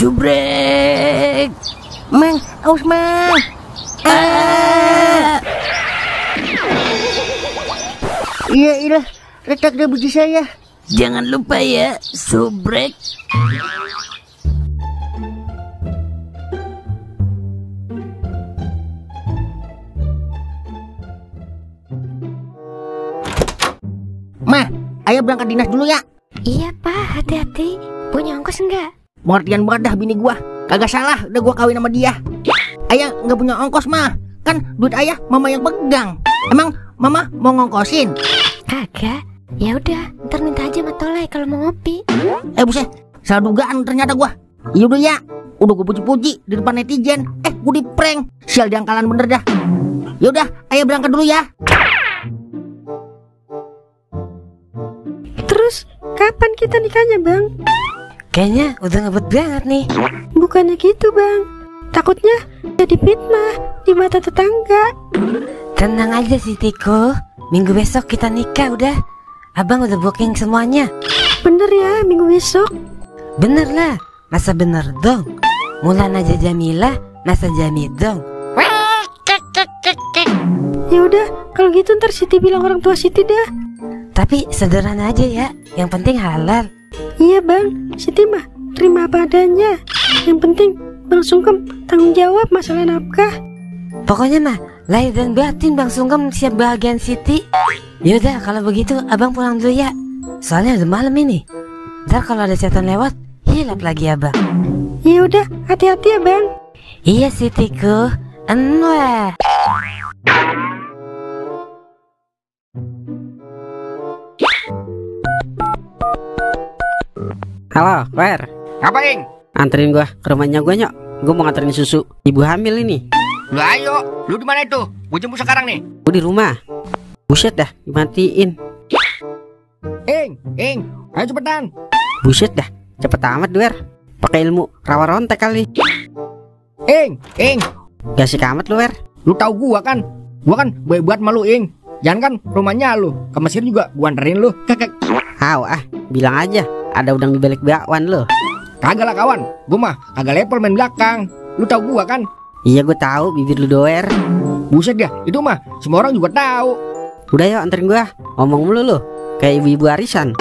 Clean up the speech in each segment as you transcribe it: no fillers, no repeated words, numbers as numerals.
Subrek. Mang, aus Mang. Iya, retak deh biji saya. Jangan lupa ya, subrek. Ma, ayah berangkat dinas dulu ya. Iya Pak, hati-hati. Punya ongkos enggak? Pengertian banget dah bini gua. Kagak salah, udah gua kawin sama dia. Ayah nggak punya ongkos mah. Kan duit ayah mama yang pegang. Emang mama mau ngongkosin? Kagak. Ya udah, ntar minta aja sama Toleh kalau mau ngopi. Buset, salah dugaan ternyata gua. Iya udah ya, udah gua puji-puji di depan netizen. Gua di prank. Sial diangkalan bener dah. Ya udah, ayah berangkat dulu ya. Terus kapan kita nikahnya Bang? Kayaknya udah ngebet banget nih. Bukannya gitu Bang, takutnya jadi fitnah di mata tetangga. Tenang aja sih Tiko, minggu besok kita nikah udah. Abang udah booking semuanya. Bener ya, minggu besok? Bener lah, masa bener dong. Mulan aja Jamila, masa Jamil dong. Ya udah, kalau gitu ntar Siti bilang orang tua Siti dah. Tapi sederhana aja ya, yang penting halal. Iya Bang, Siti mah terima apa adanya. Yang penting Bang Sungkem tanggung jawab masalah nafkah. Pokoknya mah lahir dan batin Bang Sungkem siap bahagian Siti. Yaudah kalau begitu abang pulang dulu ya. Soalnya udah malam ini. Ntar kalau ada setan lewat, hilap lagi abang. Ya udah, hati-hati ya Bang. Iya Sitiku, enwah. Halo, Wer. Ngapain? Anterin gua ke rumahnya gua, Nyok. Gua mau nganterin susu ibu hamil ini. Lah ayo, lu di mana itu? Gua jemput sekarang nih. Gua di rumah. Buset dah, dimatiin. Ayo cepetan. Buset dah, cepet amat, Wer. Pakai ilmu rawa rontek kali. Gasik amat lu, Wer. Lu tahu gua kan? Gua kan baik buat malu, Jangan kan rumahnya lu. Ke Mesir juga gua anterin lu. Kakek. Bilang aja ada udang di balik bakwan lu. Kagak lah kawan. Gua mah kagak level main belakang. Lu tahu gua kan? Iya gua tahu bibir lu doer. Buset dah, itu mah semua orang juga tahu. Udah yuk anterin gua. Ngomong mulu lu kayak ibu-ibu arisan.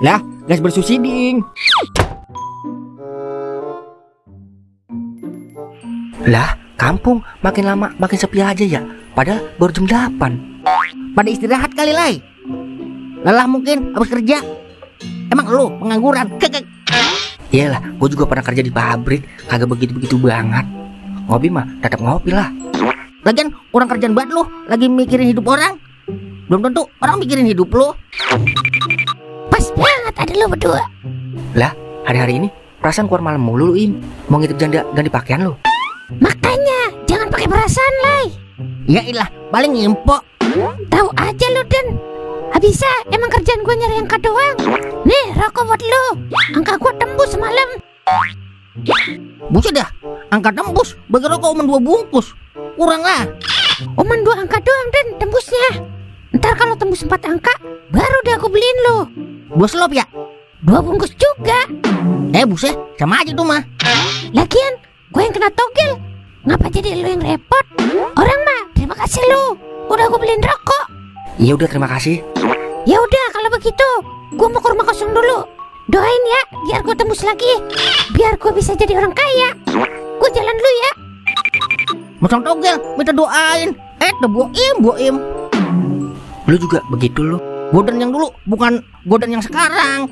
Lah, gas bersusi ding. Lah, kampung makin lama makin sepi aja ya. Padahal baru jam 8. Pada istirahat kali Lai. Lelah mungkin habis kerja. Emang lu pengangguran? Iyalah, gue juga pernah kerja di pabrik. Kagak begitu-begitu banget. Ngopi mah tetap ngopi lah. Lagian kurang kerjaan buat lu. Lagi mikirin hidup orang. Belum tentu orang mikirin hidup lu. Pas banget ada lu berdua. Lah, hari-hari ini perasaan keluar malam mulu lu, Im. Mau ngitip janda ganti pakaian lu. Makanya jangan pakai perasaan, Lai. Ya ilah, paling ngimpo. Tahu aja lu, Den. Bisa emang kerjaan gue nyari angka doang. Nih rokok buat lu. Angka gue tembus semalam. Buset dah, angka tembus. Bagi rokok cuma 2 bungkus. Kurang lah. Cuman 2 angka doang, Den, tembusnya. Ntar kalau tembus 4 angka, baru deh aku beliin lu. 2 slop ya? 2 bungkus juga. Buset, sama aja tuh mah. Lagian gue yang kena togel. Ngapa jadi lu yang repot? Orang mah terima kasih lu udah gue beliin rokok. Iya udah, terima kasih. Ya udah kalau begitu, gue mau ke rumah kosong dulu. Doain ya, biar gue tembus lagi. Biar gue bisa jadi orang kaya. Gue jalan dulu ya. Masang togel, minta doain. Boim. Lu juga begitu lu. Godan yang dulu, bukan godan yang sekarang.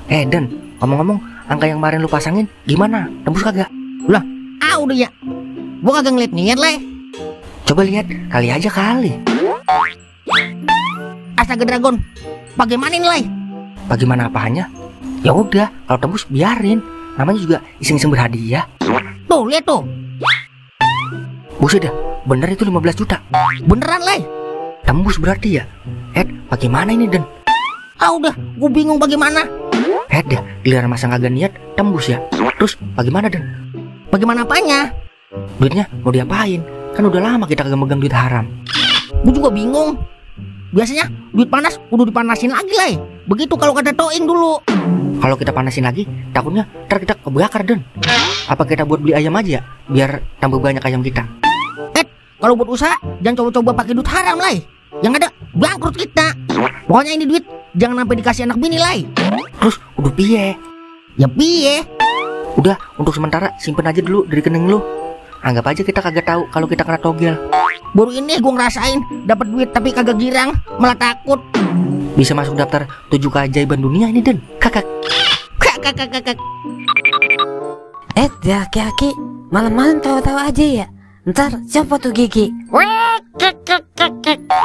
Dan ngomong-ngomong, angka yang kemarin lu pasangin gimana? Tembus kagak? Lah, udah ya. Gua kagak ngeliat Lai. Coba lihat, kali aja kali. Astaga Dragon, bagaimana ini Lai? Bagaimana apanya? Ya udah, kalau tembus biarin. Namanya juga iseng-iseng berhadiah. Tuh, lihat tuh. Buset dah, bener itu 15 juta. Beneran Lai. Tembus berarti ya. Bagaimana ini Den? Udah, gua bingung bagaimana. Dah, giliran masa kagak niat tembus ya. Terus bagaimana Den? Bagaimana apanya? Duitnya mau diapain? Kan udah lama kita kagak megang duit haram. Gua juga bingung. Biasanya duit panas udah dipanasin lagi lah. Begitu kalau kata Toing dulu. Kalau kita panasin lagi, takutnya ntar kita kebakar, Den. Apa kita buat beli ayam aja ya? Biar tambah banyak ayam kita. Kalau buat usaha, jangan coba-coba pakai duit haram lah. Yang ada bangkrut kita. Pokoknya ini duit jangan sampai dikasih anak bini lah. Terus udah piye? Ya piye? Udah, untuk sementara simpen aja dulu dari rekening lu. Anggap aja kita kagak tahu kalau kita kena togel. Baru ini gue ngerasain dapat duit tapi kagak girang, malah takut. Bisa masuk daftar 7 keajaiban dunia ini, Den. Kakak. Dah aki-aki, malam-malam tawa-tawa aja ya. Ntar copot tuh gigi.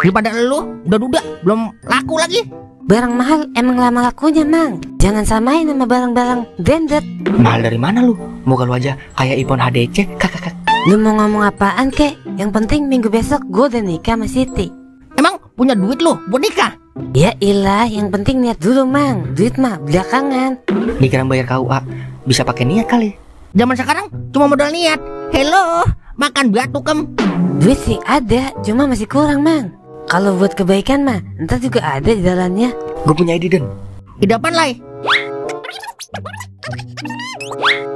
Daripada lu udah duda belum laku lagi. Barang mahal emang lama lakunya, Mang. Jangan samain sama barang-barang branded. Mahal dari mana lu? Muka lu aja kayak iPhone HDC. Kakak. Lu mau ngomong apaan kek? Yang penting minggu besok gue udah nikah sama Siti. Emang punya duit lu buat nikah? Ya ilah, yang penting niat dulu, Mang. Duit mah belakangan. Dikira bayar KUA, bisa pakai niat kali. Zaman sekarang cuma modal niat. Hello, makan batu kem. Duit sih ada, cuma masih kurang, Mang. Kalau buat kebaikan mah, ntar juga ada di jalannya. Gue punya ide, Den. Ide apaan, Lai?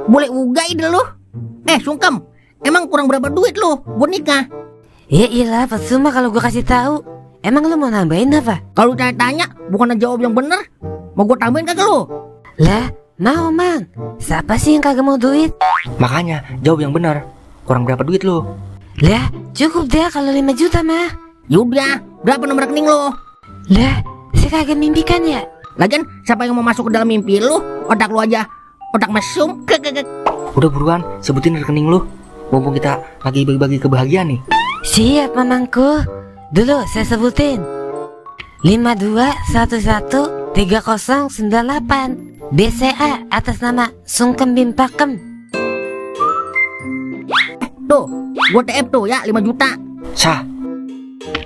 Boleh uga ide lu. Sungkem, emang kurang berapa duit lu buat nikah? Ya ilah, percuma kalau gue kasih tahu. Emang lu mau nambahin apa? Kalau tanya bukan jawab yang bener, mau gue tambahin kagak lu? Lah, mau, Mang. Siapa sih yang kagak mau duit? Makanya jawab yang benar. Kurang berapa duit lu? Lah, cukup deh kalau 5 juta mah. Yaudah, berapa nomor rekening lu? Lah, saya kagak mimpikan ya. Lagian siapa yang mau masuk ke dalam mimpi lu? Otak lu aja otak mesum. Udah buruan, sebutin rekening lu. Mumpung kita lagi bagi-bagi kebahagiaan nih. Siap, Mamangku. Dulu saya sebutin 52113098 BCA atas nama Sungkem Bim Pakem. Tuh, gua TF tuh ya 5 juta. Sah.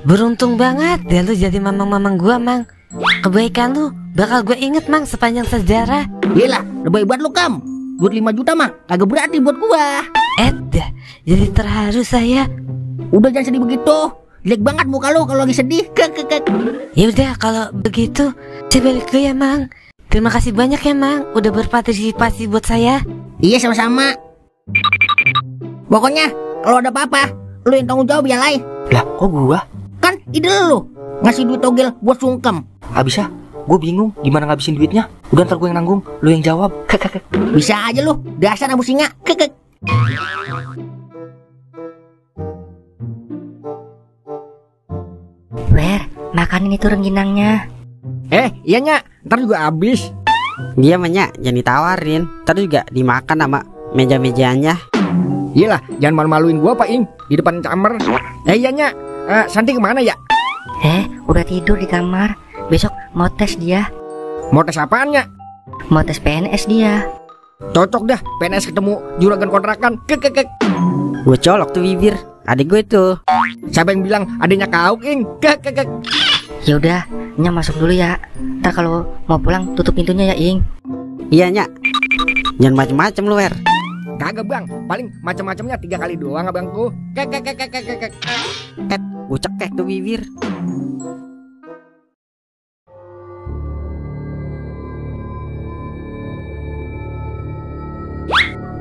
Beruntung banget deh lu jadi mamang-mamang gua, Mang. Kebaikan lu bakal gue inget, Mang, sepanjang sejarah. Yelah, lebih buat lu, Kam. Duit 5 juta mah kagak berarti buat gua. Dah, jadi terharu saya. Udah jangan sedih begitu. Jelek banget muka lu kalau lagi sedih. Yaudah kalau begitu saya balik dulu ya, Mang. Terima kasih banyak ya, Mang, udah berpartisipasi buat saya. Iya, sama-sama. Pokoknya kalau ada apa-apa lu yang tanggung jawab ya, Lai. Lah, kok gua? Kan ide lu ngasih duit togel buat Sungkem. Abisnya gue bingung gimana ngabisin duitnya. Udah ntar gue yang nanggung, lu yang jawab. Bisa aja lu, dasar abu singa. Wer, makanin itu rengginangnya. Iya Nya, ntar juga habis. Dia mah Nya, jangan ditawarin. Ntar juga dimakan sama meja-mejanya. Iyalah, jangan malu-maluin gua Pak Ing di depan kamar. Iya Nya, Santi kemana ya? Udah tidur di kamar. Besok mau tes dia. Mau tes apaan Nya? Mau tes PNS dia. Cocok dah, PNS ketemu juragan kontrakan. Gue colok tuh bibir, adik gue tuh. Siapa yang bilang adanya kau Ing? Yaudah, Nya masuk dulu ya. Ntar kalau mau pulang tutup pintunya ya, Ing. Iya Nya, jangan macem-macem lu, Wer. Kagak Bang, paling macam-macamnya 3 kali doang abangku. Gue cekek tuh bibir.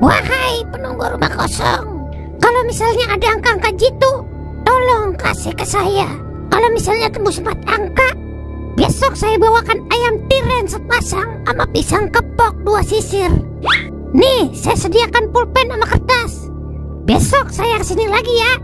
Wahai penunggu rumah kosong, kalau misalnya ada angka-angka jitu, tolong kasih ke saya. Kalau misalnya tembus 4 angka, besok saya bawakan ayam tiren sepasang sama pisang kepok 2 sisir. Nih, saya sediakan pulpen sama kertas. Besok saya kesini lagi ya.